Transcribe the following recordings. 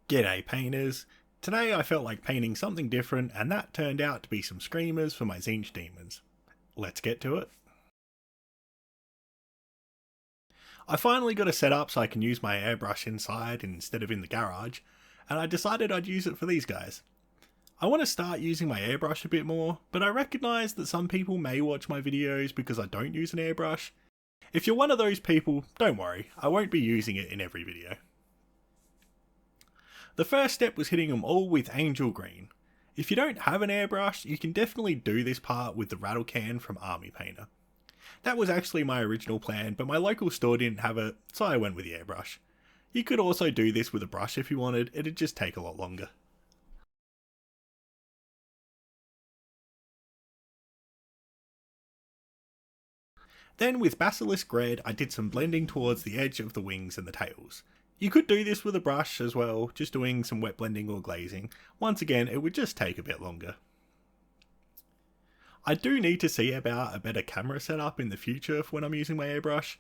G'day painters! Today I felt like painting something different and that turned out to be some screamers for my Tzeentch Daemons. Let's get to it. I finally got a setup so I can use my airbrush inside instead of in the garage, and I decided I'd use it for these guys. I want to start using my airbrush a bit more, but I recognise that some people may watch my videos because I don't use an airbrush. If you're one of those people, don't worry, I won't be using it in every video. The first step was hitting them all with Angel Green. If you don't have an airbrush, you can definitely do this part with the rattle can from Army Painter. That was actually my original plan, but my local store didn't have it, so I went with the airbrush. You could also do this with a brush if you wanted, it'd just take a lot longer. Then with Basilisk Red, I did some blending towards the edge of the wings and the tails. You could do this with a brush as well, just doing some wet blending or glazing. Once again, it would just take a bit longer. I do need to see about a better camera setup in the future for when I'm using my airbrush.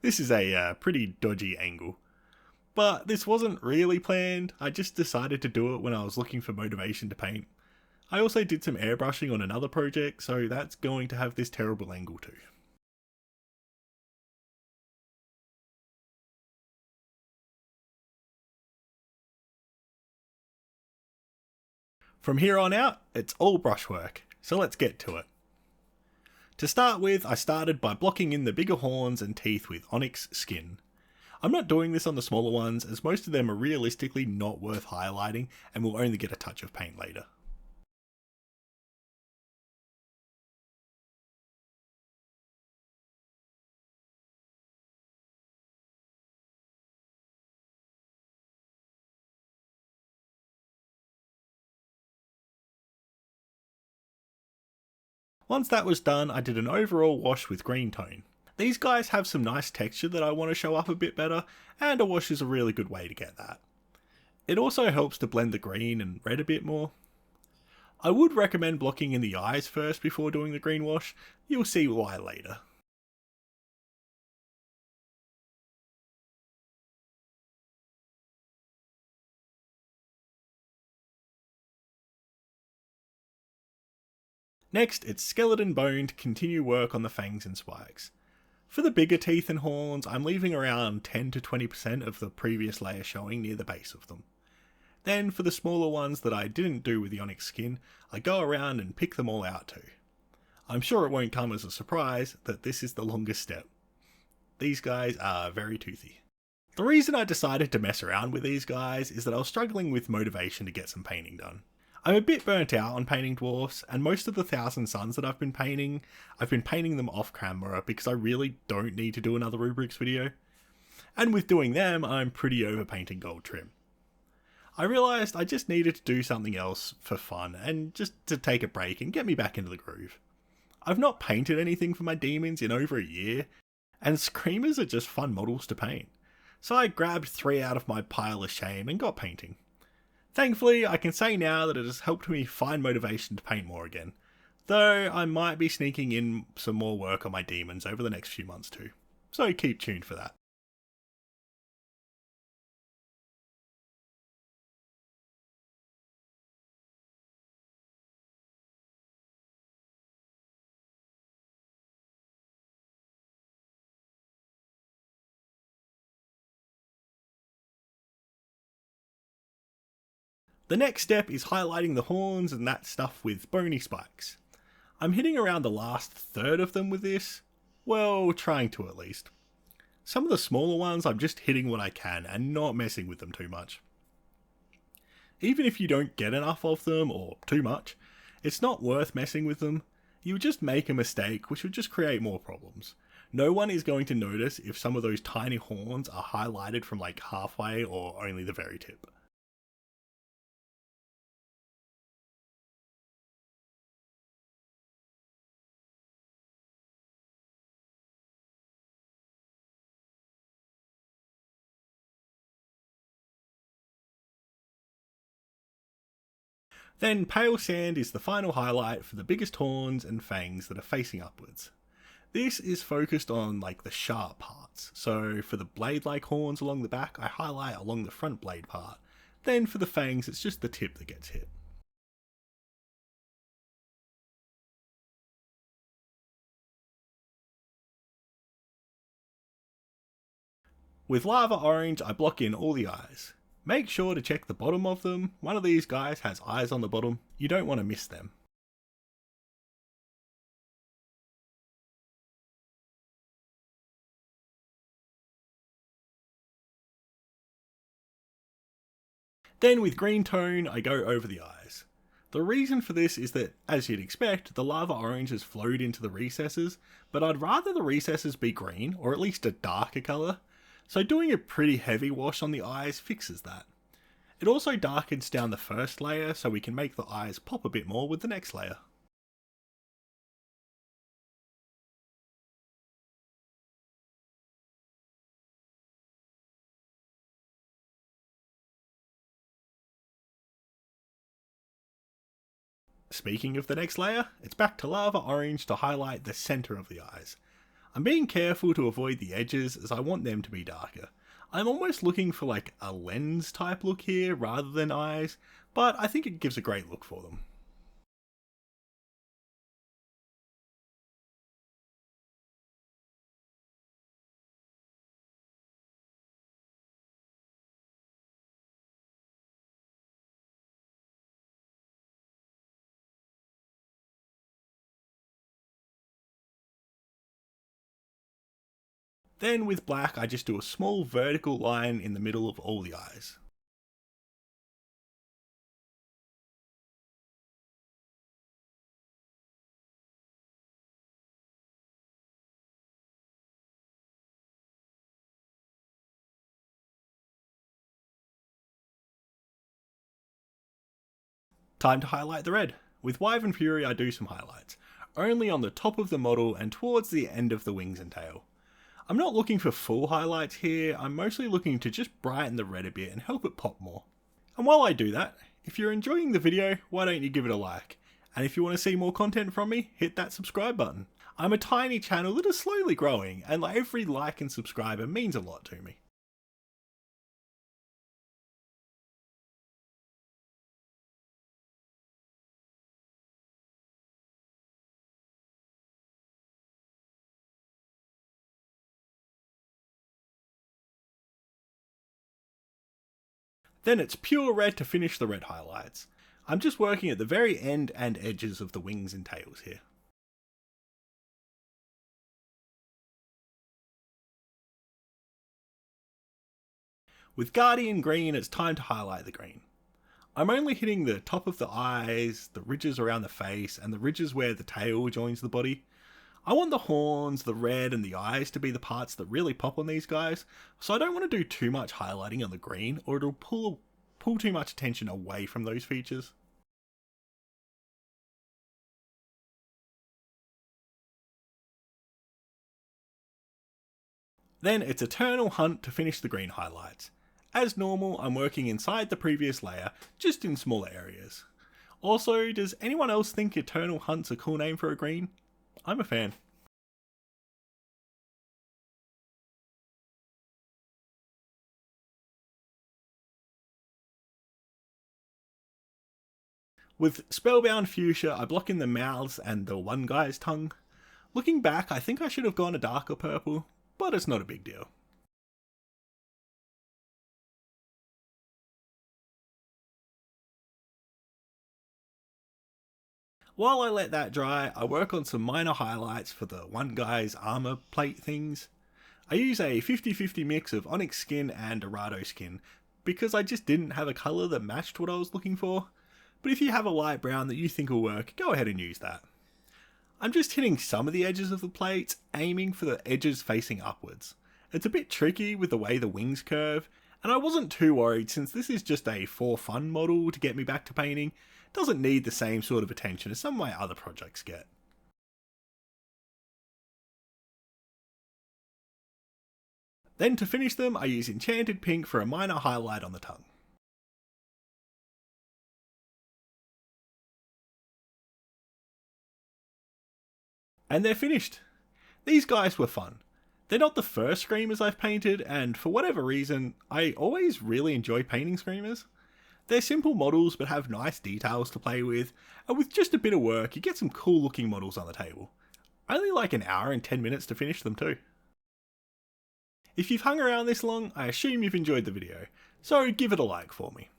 This is a pretty dodgy angle. But this wasn't really planned, I just decided to do it when I was looking for motivation to paint. I also did some airbrushing on another project, so that's going to have this terrible angle too. From here on out, it's all brushwork, so let's get to it. To start with, I started by blocking in the bigger horns and teeth with Onyx Skin. I'm not doing this on the smaller ones, as most of them are realistically not worth highlighting and will only get a touch of paint later. Once that was done, I did an overall wash with green tone. These guys have some nice texture that I want to show up a bit better, and a wash is a really good way to get that. It also helps to blend the green and red a bit more. I would recommend blocking in the eyes first before doing the green wash, you'll see why later. Next, it's skeleton bone to continue work on the fangs and spikes. For the bigger teeth and horns, I'm leaving around 10 to 20% of the previous layer showing near the base of them. Then for the smaller ones that I didn't do with the Onyx Skin, I go around and pick them all out too. I'm sure it won't come as a surprise that this is the longest step. These guys are very toothy. The reason I decided to mess around with these guys is that I was struggling with motivation to get some painting done. I'm a bit burnt out on painting dwarfs, and most of the Thousand Suns that I've been painting them off camera because I really don't need to do another rubrics video. And with doing them, I'm pretty over painting gold trim. I realised I just needed to do something else for fun, and just to take a break and get me back into the groove. I've not painted anything for my demons in over a year, and screamers are just fun models to paint. So I grabbed 3 out of my pile of shame and got painting. Thankfully, I can say now that it has helped me find motivation to paint more again, though I might be sneaking in some more work on my demons over the next few months too, so keep tuned for that. The next step is highlighting the horns and that stuff with Boney Spikes. I'm hitting around the last third of them with this, well, trying to at least. Some of the smaller ones I'm just hitting what I can and not messing with them too much. Even if you don't get enough of them, or too much, it's not worth messing with them. You would just make a mistake which would just create more problems. No one is going to notice if some of those tiny horns are highlighted from like halfway or only the very tip. Then pale sand is the final highlight for the biggest horns and fangs that are facing upwards. This is focused on like the sharp parts, so for the blade-like horns along the back I highlight along the front blade part, Then for the fangs, it's just the tip that gets hit. With Lava Orange, I block in all the eyes. Make sure to check the bottom of them. One of these guys has eyes on the bottom. You don't want to miss them. Then with green tone, I go over the eyes. The reason for this is that, as you'd expect, the lava orange has flowed into the recesses, but I'd rather the recesses be green, or at least a darker colour, so doing a pretty heavy wash on the eyes fixes that. It also darkens down the first layer so we can make the eyes pop a bit more with the next layer. Speaking of the next layer, it's back to lava orange to highlight the centre of the eyes. I'm being careful to avoid the edges as I want them to be darker. I'm almost looking for like a lens type look here rather than eyes, but I think it gives a great look for them. Then with black, I just do a small vertical line in the middle of all the eyes. Time to highlight the red. With Wyvern Fury, I do some highlights, only on the top of the model and towards the end of the wings and tail. I'm not looking for full highlights here, I'm mostly looking to just brighten the red a bit and help it pop more. And while I do that, if you're enjoying the video, why don't you give it a like? And if you want to see more content from me, hit that subscribe button. I'm a tiny channel that is slowly growing, and every like and subscriber means a lot to me. Then it's pure red to finish the red highlights. I'm just working at the very end and edges of the wings and tails here. With Guardian Green, it's time to highlight the green. I'm only hitting the top of the eyes, the ridges around the face, and the ridges where the tail joins the body. I want the horns, the red, and the eyes to be the parts that really pop on these guys, so I don't want to do too much highlighting on the green, or it'll pull too much attention away from those features. Then it's Eternal Hunt to finish the green highlights. As normal, I'm working inside the previous layer, just in smaller areas. Also, does anyone else think Eternal Hunt's a cool name for a green? I'm a fan. With Spellbound Fuchsia, I block in the mouths and the one guy's tongue. Looking back, I think I should have gone a darker purple, but it's not a big deal. While I let that dry, I work on some minor highlights for the one guy's armor plate things. I use a 50-50 mix of Onyx Skin and Dorado Skin, because I just didn't have a colour that matched what I was looking for. But if you have a light brown that you think will work, go ahead and use that. I'm just hitting some of the edges of the plates, aiming for the edges facing upwards. It's a bit tricky with the way the wings curve, and I wasn't too worried since this is just a for fun model to get me back to painting. It doesn't need the same sort of attention as some of my other projects get. Then to finish them, I use Enchanted Pink for a minor highlight on the tongue. And they're finished. These guys were fun. They're not the first Screamers I've painted, and for whatever reason, I always really enjoy painting Screamers. They're simple models but have nice details to play with, and with just a bit of work you get some cool looking models on the table. Only like an hour and 10 minutes to finish them too. If you've hung around this long, I assume you've enjoyed the video, so give it a like for me.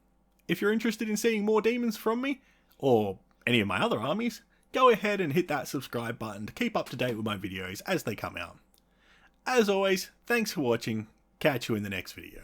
If you're interested in seeing more demons from me, or any of my other armies, go ahead and hit that subscribe button to keep up to date with my videos as they come out. As always, thanks for watching, catch you in the next video.